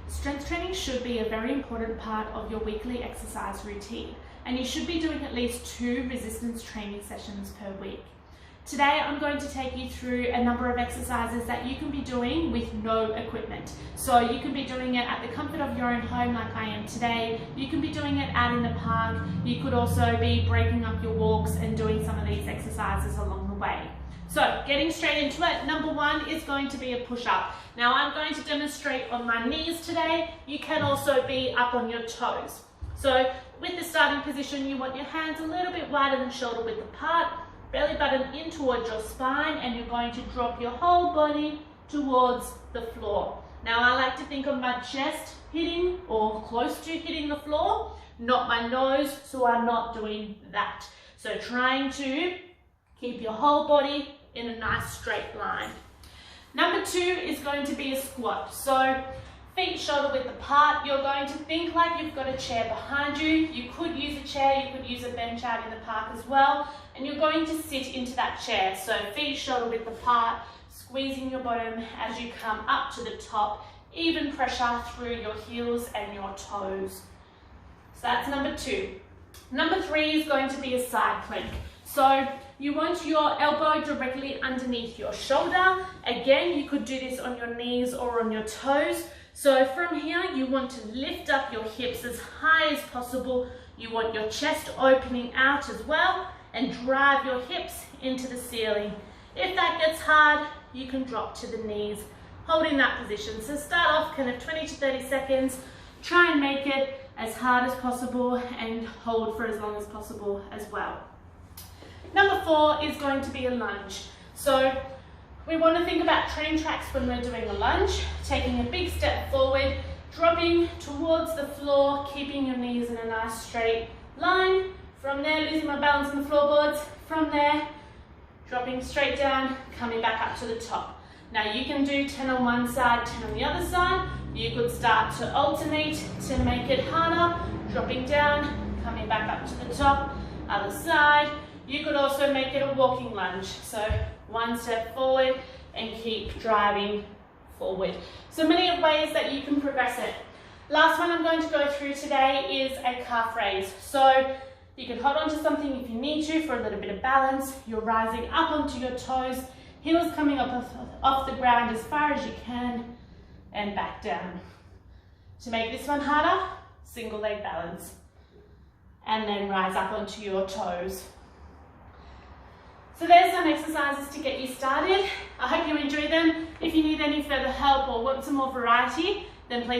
Strength training should be a very important part of your weekly exercise routine, and you should be doing at least 2 resistance training sessions per week. Today I'm going to take you through a number of exercises that you can be doing with no equipment. So you can be doing it at the comfort of your own home like I am today. You can be doing it out in the park. You could also be breaking up your walks and doing some of these exercises along the way. So getting straight into it, number 1 is going to be a push-up. Now I'm going to demonstrate on my knees today. You can also be up on your toes. So with the starting position, you want your hands a little bit wider than shoulder width apart, belly button in towards your spine, and you're going to drop your whole body towards the floor. Now I like to think of my chest hitting or close to hitting the floor, not my nose, so I'm not doing that. So trying to keep your whole body in a nice straight line. Number 2 is going to be a squat. So feet shoulder width apart. You're going to think like you've got a chair behind you. You could use a chair, you could use a bench out in the park as well. And you're going to sit into that chair. So feet shoulder width apart, squeezing your bottom as you come up to the top. Even pressure through your heels and your toes. So that's number 2. Number 3 is going to be a side plank. So you want your elbow directly underneath your shoulder. Again, you could do this on your knees or on your toes. So from here, you want to lift up your hips as high as possible. You want your chest opening out as well and drive your hips into the ceiling. If that gets hard, you can drop to the knees, holding that position. So start off kind of 20 to 30 seconds. Try and make it as hard as possible and hold for as long as possible as well. Number 4 is going to be a lunge. So we want to think about train tracks when we're doing a lunge, taking a big step forward, dropping towards the floor, keeping your knees in a nice straight line. From there, losing my balance on the floorboards. From there, dropping straight down, coming back up to the top. Now you can do 10 on one side, 10 on the other side. You could start to alternate to make it harder, dropping down, coming back up to the top, other side. You could also make it a walking lunge. So one step forward and keep driving forward. So many ways that you can progress it. Last one I'm going to go through today is a calf raise. So you can hold on to something if you need to for a little bit of balance. You're rising up onto your toes, heels coming up off the ground as far as you can, and back down. To make this one harder, single leg balance. And then rise up onto your toes. So there's some exercises to get you started. I hope you enjoy them. If you need any further help or want some more variety, then please